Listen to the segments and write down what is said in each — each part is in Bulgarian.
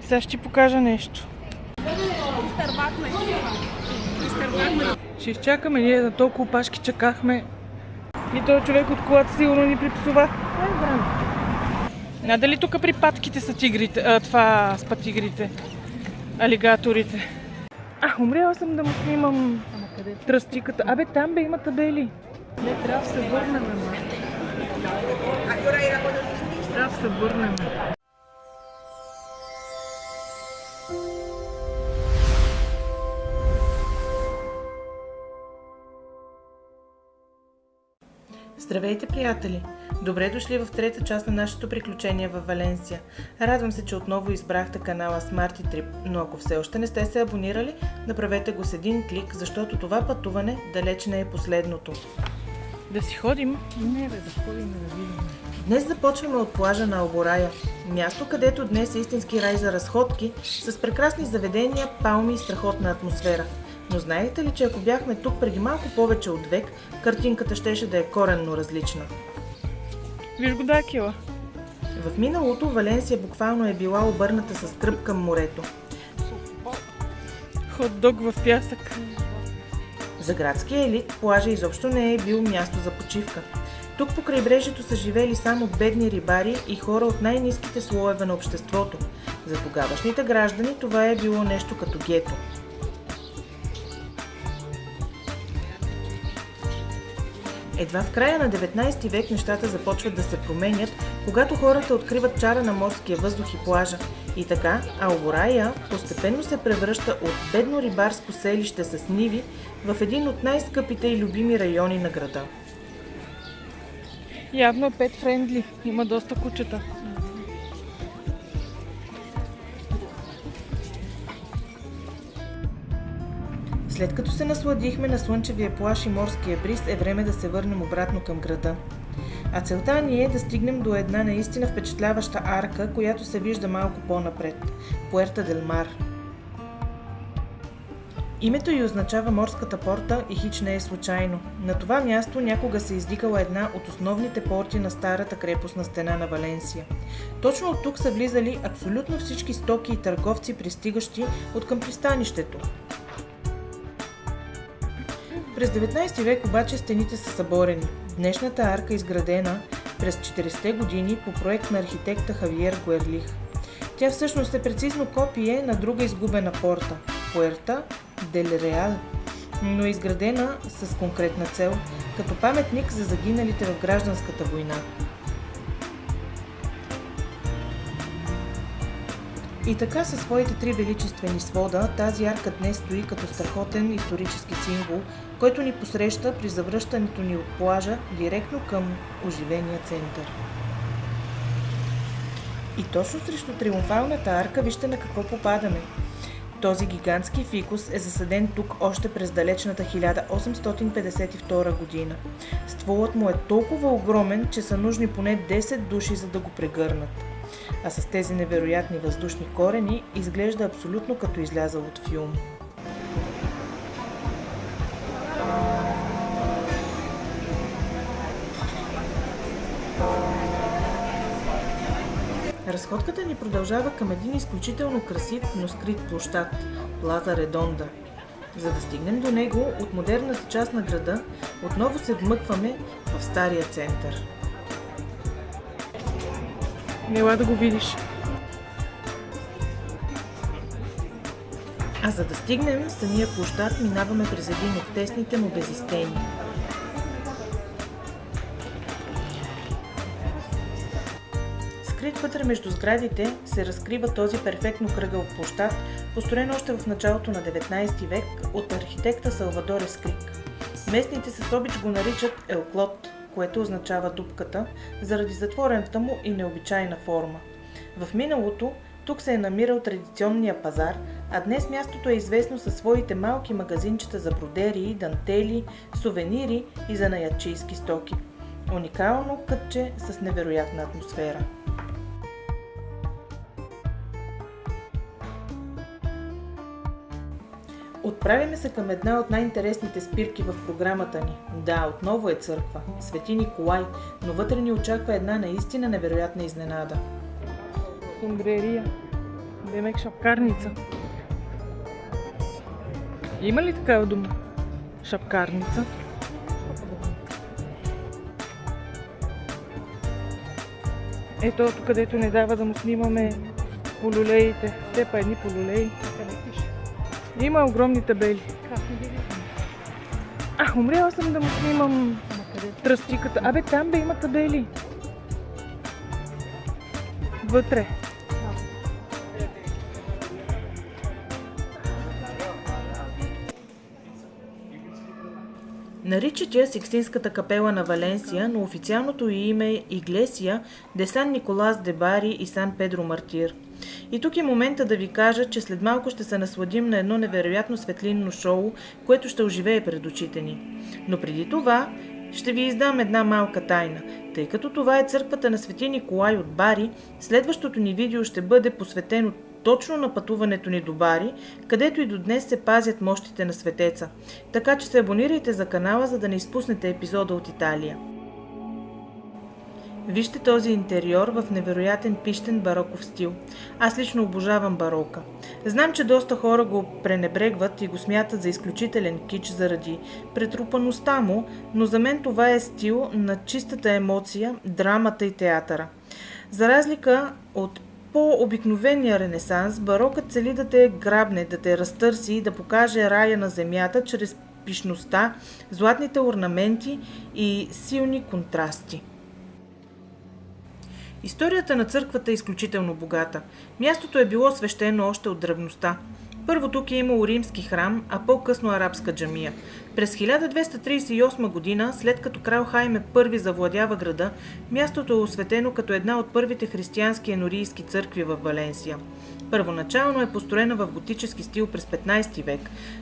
Сега ще ти покажа нещо. Ще изчакаме, ние на толкова опашки чакахме. И този човек от колата сигурно ни припсува. Надали тук при патките са тигрите, това с тигрите, алигаторите. Умряла съм да му снимам тръстиката. Абе, там има табели. Не, трябва да се върнем, Трябва да се върнем. Здравейте, приятели! Добре дошли в трета част на нашето приключение във Валенсия. Радвам се, че отново избрахте канала Smarty Trip, но ако все още не сте се абонирали, направете го с един клик, защото това пътуване далеч не е последното. Да си ходим? Не, да ходим да видим. Днес започваме от плажа на Алборая. Място, където днес е истински рай за разходки, с прекрасни заведения, палми и страхотна атмосфера. Но знаете ли, че ако бяхме тук преди малко повече от век, картинката щеше да е коренно различна? Виж го, Дакила. В миналото Валенсия буквално е била обърната с кръп към морето. Хот-дог в пясък. За градския елит плажа изобщо не е бил място за почивка. Тук по крайбрежието са живели само бедни рибари и хора от най-ниските слоеве на обществото. За тогавашните граждани това е било нещо като гето. Едва в края на 19 век нещата започват да се променят, когато хората откриват чара на морския въздух и плажа. И така, Алборая постепенно се превръща от бедно рибарско селище с ниви в един от най-скъпите и любими райони на града. Явно е pet friendly, има доста кучета. След като се насладихме на слънчевия плаж и морския бриз, е време да се върнем обратно към града. А целта ни е да стигнем до една наистина впечатляваща арка, която се вижда малко по-напред – Пуерта дел Мар. Името й означава морската порта и хич не е случайно. На това място някога се издигала една от основните порти на старата крепостна стена на Валенсия. Точно от тук са влизали абсолютно всички стоки и търговци, пристигащи от към пристанището. През 19 век обаче стените са съборени. Днешната арка е изградена през 40-те години по проект на архитекта Хавиер Гуерлих. Тя всъщност е прецизно копие на друга изгубена порта – Пуерта дел Реал, но е изградена с конкретна цел, като паметник за загиналите в гражданската война. И така със своите три величествени свода, тази арка днес стои като страхотен исторически символ, който ни посреща при завръщането ни от плажа директно към оживения център. И точно срещу триумфалната арка вижте на какво попадаме. Този гигантски фикус е засаден тук още през далечната 1852 година. Стволът му е толкова огромен, че са нужни поне 10 души, за да го прегърнат. А с тези невероятни въздушни корени изглежда абсолютно като излязъл от филм. Разходката ни продължава към един изключително красив, но скрит площад – Плаза Редонда. За да стигнем до него, от модерната част на града, отново се вмъкваме в стария център. Ела да го видиш. А за да стигнем самия площад, минаваме през един от тесните му безистени. Скрит вътре между сградите се разкрива този перфектно кръгъл площад, построен още в началото на 19 век от архитекта Салвадор Ескрик. Местните с обич го наричат Елклот, което означава дупката, заради затворената му и необичайна форма. В миналото тук се е намирал традиционния пазар, а днес мястото е известно със своите малки магазинчета за бродерии, дантели, сувенири и занаятчийски стоки. Уникално кътче с невероятна атмосфера. Отправяме се към една от най-интересните спирки в програмата ни. Да, отново е църква, Свети Николай, но вътре ни очаква една наистина невероятна изненада. Хундрерия. Демек шапкарница. Има ли такава дума? Шапкарница. Ето тук, където не дава да му снимаме полулеите. Все па едни полулеи. Има огромни табели. Умряла съм да му снимам тръстиката. Абе, там бе има табели. Вътре. Наричат я Сикстинската капела на Валенсия, но официалното ѝ име е Иглесия де Сан Николас де Бари и Сан Педро Мартир. И тук е момента да ви кажа, че след малко ще се насладим на едно невероятно светлинно шоу, което ще оживее пред очите ни. Но преди това ще ви издам една малка тайна. Тъй като това е църквата на Свети Николай от Бари, следващото ни видео ще бъде посветено точно на пътуването ни до Бари, където и до днес се пазят мощите на светеца. Така че се абонирайте за канала, за да не изпуснете епизода от Италия. Вижте този интериор в невероятен пищен бароков стил. Аз лично обожавам барока. Знам, че доста хора го пренебрегват и го смятат за изключителен кич заради претрупаността му, но за мен това е стил на чистата емоция, драмата и театъра. За разлика от по-обикновения ренесанс, барокът цели да те грабне, да те разтърси и да покаже рая на земята чрез пишността, златните орнаменти и силни контрасти. Историята на църквата е изключително богата. Мястото е било свещено още от древността. Първо тук е имало римски храм, а по-късно арабска джамия. През 1238 година, след като крал Хайме I завладява града, мястото е осветено като една от първите християнски енорийски църкви в Валенсия. Първоначално е построена в готически стил през 15 век,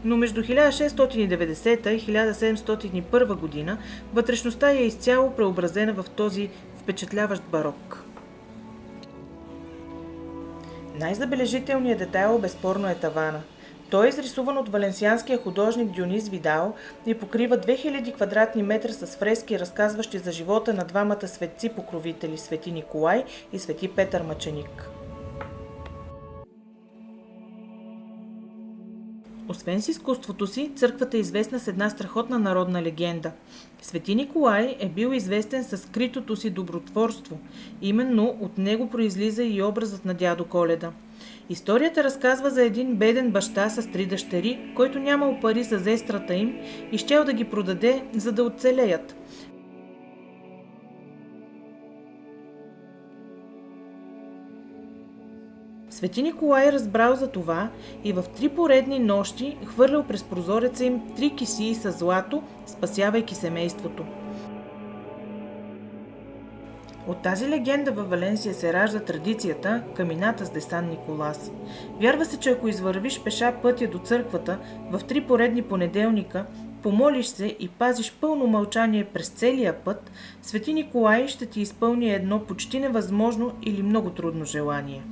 но между 1690 и 1701 година вътрешността е изцяло преобразена в този впечатляващ барок. Най-забележителният детайл безспорно е тавана. Той е изрисуван от валенсианския художник Дионис Видал и покрива 2000 квадратни метра с фрески, разказващи за живота на двамата светци-покровители – Свети Николай и Свети Петър Мъченик. Освен с изкуството си, църквата е известна с една страхотна народна легенда. Свети Николай е бил известен със скритото си добротворство. Именно от него произлиза и образът на дядо Коледа. Историята разказва за един беден баща с 3 дъщери, който нямал пари за зестрата им и щял да ги продаде, за да оцелеят. Свети Николай разбрал за това и в 3 поредни нощи хвърлял през прозореца им 3 кисии с злато, спасявайки семейството. От тази легенда във Валенсия се ражда традицията камината с де Сан Николас. Вярва се, че ако извървиш пеша пътя до църквата в 3 поредни понеделника, помолиш се и пазиш пълно мълчание през целия път, Свети Николай ще ти изпълни едно почти невъзможно или много трудно желание.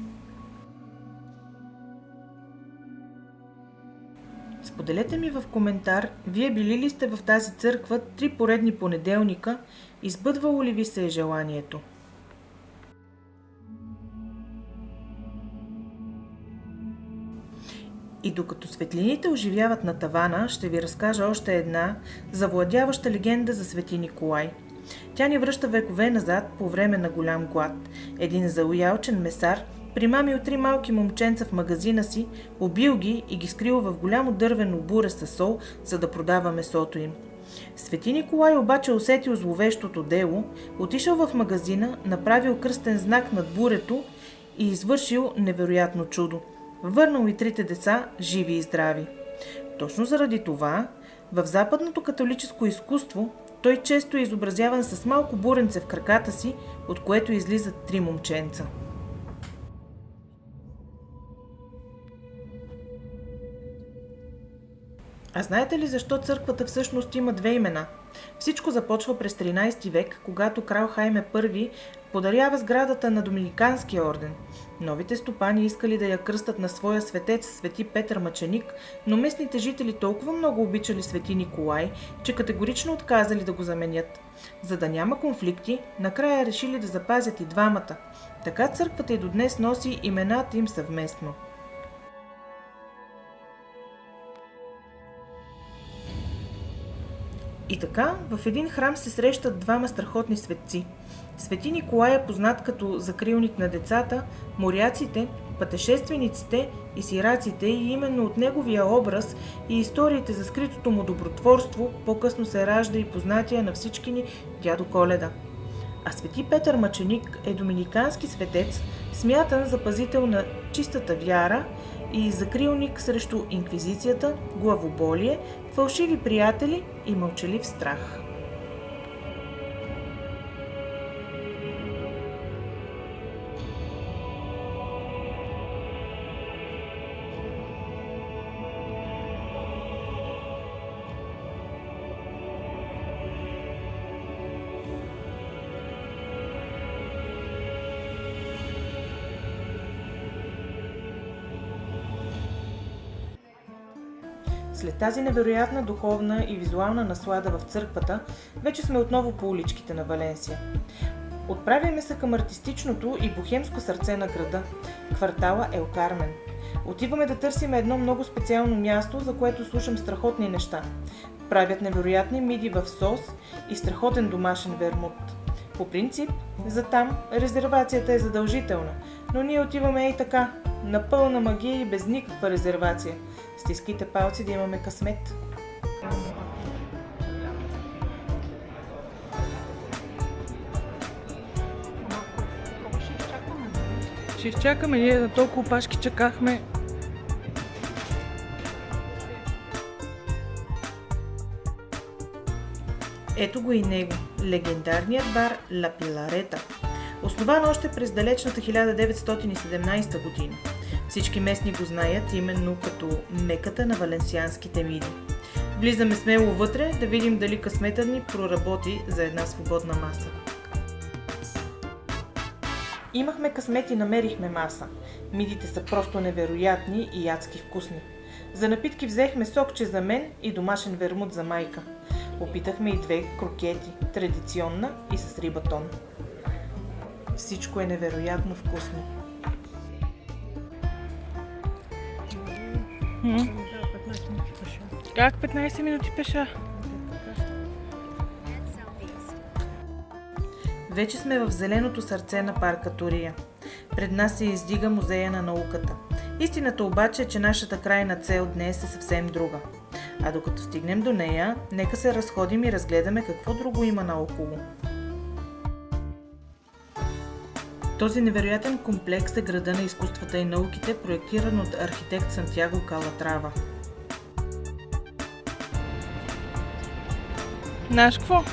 Споделете ми в коментар, вие били ли сте в тази църква 3 поредни понеделника, избъдвало ли ви се желанието? И докато светлините оживяват на тавана, ще ви разкажа още една завладяваща легенда за Свети Николай. Тя ни връща векове назад по време на голям глад. Един залоялчен месар примамил 3 малки момченца в магазина си, убил ги и ги скрил в голямо дървено буре със сол, за да продава месото им. Свети Николай обаче усетил зловещото дело, отишъл в магазина, направил кръстен знак над бурето и извършил невероятно чудо. Върнал и 3 деца живи и здрави. Точно заради това, в западното католическо изкуство, той често е изобразяван с малко буренце в краката си, от което излизат 3 момченца. А знаете ли защо църквата всъщност има 2 имена? Всичко започва през 13 век, когато крал Хайме I подарява сградата на Доминиканския орден. Новите стопани искали да я кръстат на своя светец Свети Петър Мъченик, но местните жители толкова много обичали Свети Николай, че категорично отказали да го заменят. За да няма конфликти, накрая решили да запазят и двамата. Така църквата и до днес носи имената им съвместно. И така, в един храм се срещат двама страхотни светци. Свети Николай е познат като закрилник на децата, моряците, пътешествениците и сираците и именно от неговия образ и историите за скритото му добротворство по-късно се ражда и познатия на всички ни дядо Коледа. А Свети Петър Мъченик е доминикански светец, смятан за пазител на чистата вяра и закрилник срещу инквизицията, главоболие, фалшиви приятели и мълчалив страх. След тази невероятна духовна и визуална наслада в църквата, вече сме отново по уличките на Валенсия. Отправяме се към артистичното и бохемско сърце на града, квартала Ел Кармен. Отиваме да търсим едно много специално място, за което слушам страхотни неща. Правят невероятни миди в сос и страхотен домашен вермут. По принцип, за там резервацията е задължителна, но ние отиваме и така, на пълна магия и без никаква резервация. Стискайте палци да имаме късмет. Ще изчакаме, ние на толкова опашки чакахме. Ето го и него, легендарният бар Ла Пиларета. Основан още през далечната 1917 година. Всички местни го знаят именно като меката на валенсианските миди. Влизаме смело вътре да видим дали късметът ни проработи за една свободна маса. Имахме късмет и намерихме маса. Мидите са просто невероятни и адски вкусни. За напитки взехме сокче за мен и домашен вермут за майка. Опитахме и две крокети, традиционна и с рибатон. Всичко е невероятно вкусно. Как 15 минути пеша? Вече сме в зеленото сърце на парка Турия. Пред нас се издига Музея на науката. Истината обаче е, че нашата крайна цел днес е съвсем друга. А докато стигнем до нея, нека се разходим и разгледаме какво друго има наоколо. Този невероятен комплекс е града на изкуствата и науките, проектиран от архитект Сантьяго Калатрава. Знаеш какво?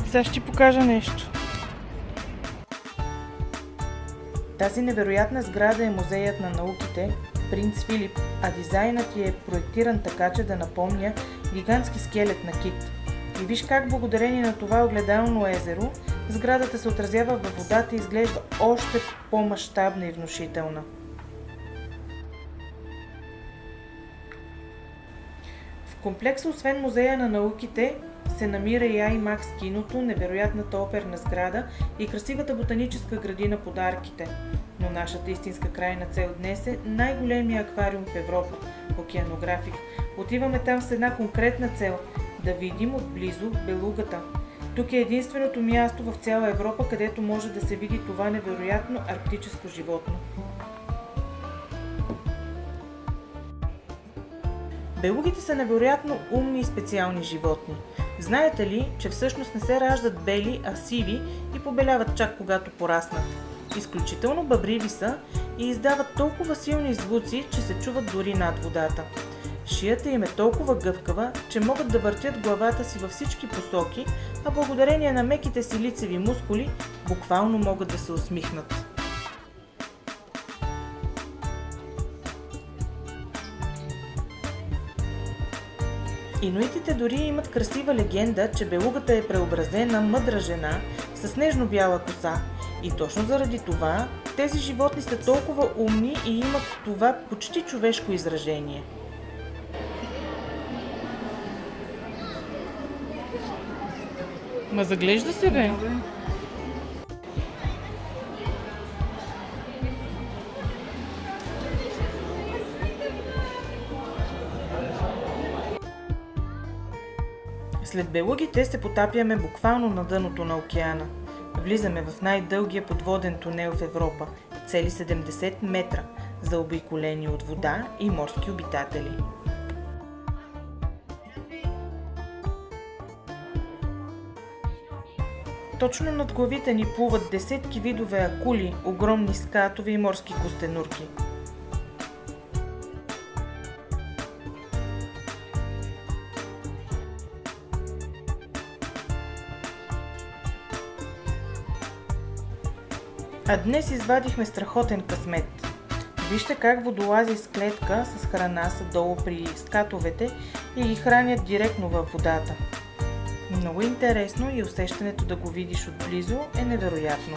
Сега ще ти покажа нещо. Тази невероятна сграда е музеят на науките Принц Филип, а дизайнът е проектиран така, че да напомня гигантски скелет на кит. И виж как благодарение на това огледално езеро, сградата се отразява във водата и изглежда още по-мащабна и внушителна. В комплекса, освен Музея на науките, се намира и IMAX киното, невероятната оперна сграда и красивата ботаническа градина под арките. Но нашата истинска крайна цел днес е най-големия аквариум в Европа – Океанографик. Отиваме там с една конкретна цел – да видим отблизо белугата. Тук е единственото място в цяла Европа, където може да се види това невероятно арктическо животно. Белугите са невероятно умни и специални животни. Знаете ли, че всъщност не се раждат бели, а сиви и побеляват чак когато пораснат? Изключително бъбриви са и издават толкова силни звуци, че се чуват дори над водата. Шията им е толкова гъвкава, че могат да въртят главата си във всички посоки, а благодарение на меките си лицеви мускули, буквално могат да се усмихнат. Инуитите дори имат красива легенда, че белугата е преобразена мъдра жена с нежно бяла коса И точно заради това тези животни са толкова умни и имат това почти човешко изражение. Ма заглежда се, бе! След белугите се потапяме буквално на дъното на океана. Влизаме в най-дългия подводен тунел в Европа, цели 70 метра, заобиколени от вода и морски обитатели. Точно над главите ни плуват десетки видове акули, огромни скатове и морски костенурки. А днес извадихме страхотен късмет. Вижте как водолази с клетка с храна са долу при скатовете и ги хранят директно във водата. Много интересно и усещането да го видиш отблизо е невероятно.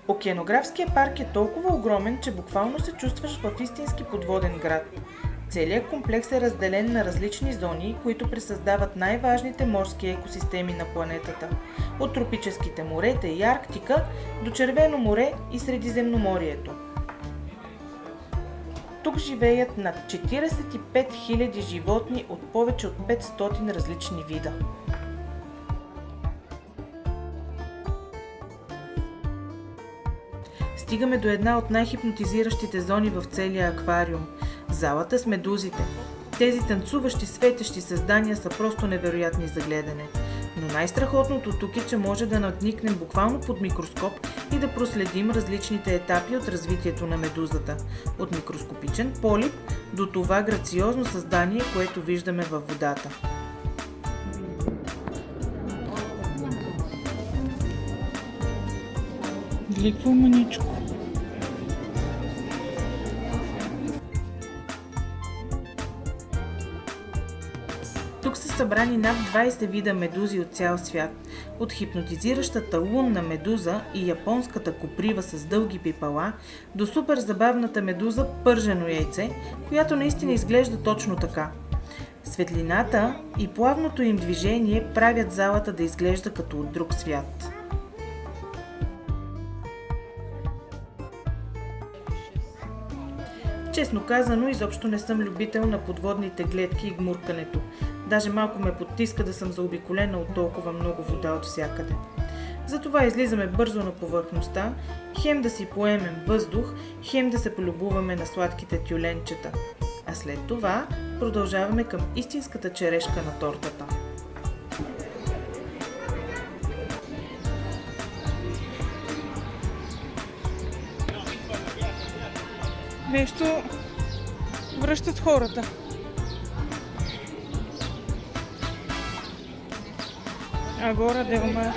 Океанографският парк е толкова огромен, че буквално се чувстваш в истински подводен град. Целият комплекс е разделен на различни зони, които пресъздават най-важните морски екосистеми на планетата. От тропическите морета и Арктика до Червено море и Средиземноморието. Тук живеят над 45 000 животни от повече от 500 различни вида. Стигаме до една от най-хипнотизиращите зони в целия аквариум – залата с медузите. Тези танцуващи, светещи създания са просто невероятни за гледане. Но най-страхотното тук е, че може да надникнем буквално под микроскоп и да проследим различните етапи от развитието на медузата. От микроскопичен полип до това грациозно създание, което виждаме във водата. Гликва маничко. Тук са събрани над 20 вида медузи от цял свят. От хипнотизиращата лунна медуза и японската коприва с дълги пипала до супер забавната медуза пържено яйце, която наистина изглежда точно така. Светлината и плавното им движение правят залата да изглежда като от друг свят. Честно казано, изобщо не съм любител на подводните гледки и гмуркането. Даже малко ме потиска да съм заобиколена от толкова много вода от всякъде. Затова излизаме бързо на повърхността, хем да си поемем въздух, хем да се полюбуваме на сладките тюленчета. А след това продължаваме към истинската черешка на тортата. Нещо връщат хората. Агора де Омар.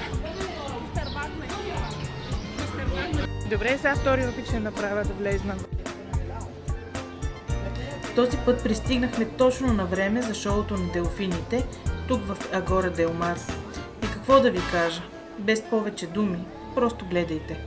Добре, сега втори опит ще направя да влезна. Този път пристигнахме точно на време за шоуто на делфините, тук в Агора де Омар. И какво да ви кажа? Без повече думи, просто гледайте.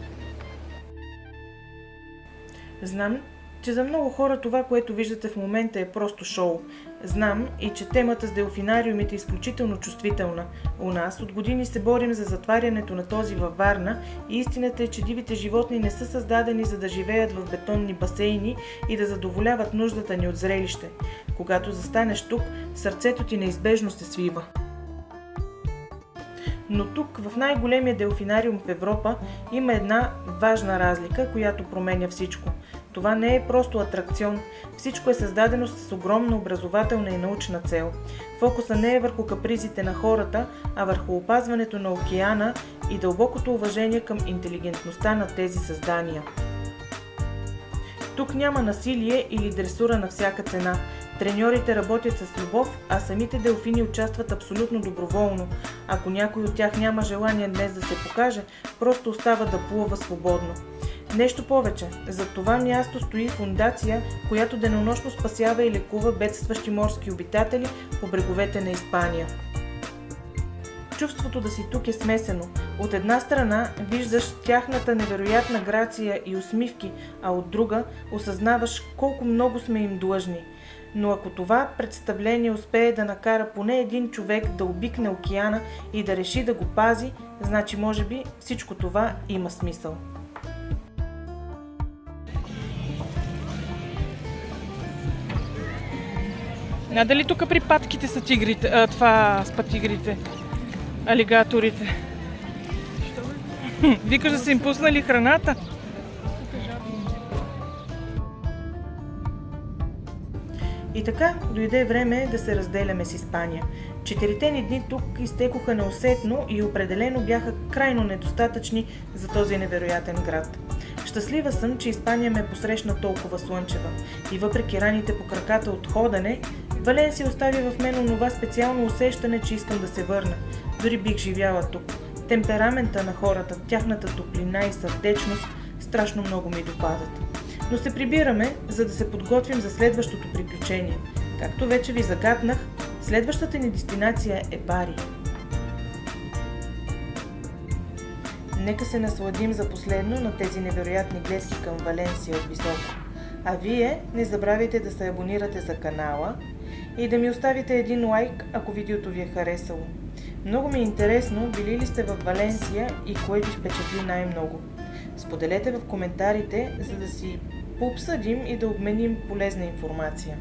Знам, че за много хора това, което виждате в момента е просто шоу. Знам и че темата с делфинариумите е изключително чувствителна. У нас от години се борим за затварянето на този във Варна и истината е, че дивите животни не са създадени за да живеят в бетонни басейни и да задоволяват нуждата ни от зрелище. Когато застанеш тук, сърцето ти неизбежно се свива. Но тук, в най-големия делфинариум в Европа, има една важна разлика, която променя всичко. Това не е просто атракцион. Всичко е създадено с огромна образователна и научна цел. Фокуса не е върху капризите на хората, а върху опазването на океана и дълбокото уважение към интелигентността на тези създания. Тук няма насилие или дресура на всяка цена. Треньорите работят с любов, а самите делфини участват абсолютно доброволно. Ако някой от тях няма желание днес да се покаже, просто остава да плува свободно. Нещо повече, за това място стои фондация, която денонощно спасява и лекува бедстващи морски обитатели по бреговете на Испания. Чувството да си тук е смесено. От една страна виждаш тяхната невероятна грация и усмивки, а от друга осъзнаваш колко много сме им длъжни. Но ако това представление успее да накара поне един човек да обикне океана и да реши да го пази, значи може би всичко това има смисъл. Надали тук при патките са тигрите, с тигрите, алигаторите? Викаш да са им пуснали храната? И така дойде време да се разделяме с Испания. 4 ни дни тук изтекоха неусетно и определено бяха крайно недостатъчни за този невероятен град. Щастлива съм, че Испания ме посрещна толкова слънчева. И въпреки раните по краката от ходене, Валенсия остави в мен онова специално усещане, че искам да се върна. Дори бих живяла тук. Темперамента на хората, тяхната топлина и сърдечност страшно много ми допадат. Но се прибираме, за да се подготвим за следващото приключение. Както вече ви загатнах, следващата ни дестинация е Бари. Нека се насладим за последно на тези невероятни гледки към Валенсия от високо. А вие не забравяйте да се абонирате за канала и да ми оставите един лайк, ако видеото ви е харесало. Много ми е интересно, били ли сте в Валенсия и кое ви впечатли най-много. Споделете в коментарите, за да си пообсъдим и да обменим полезна информация.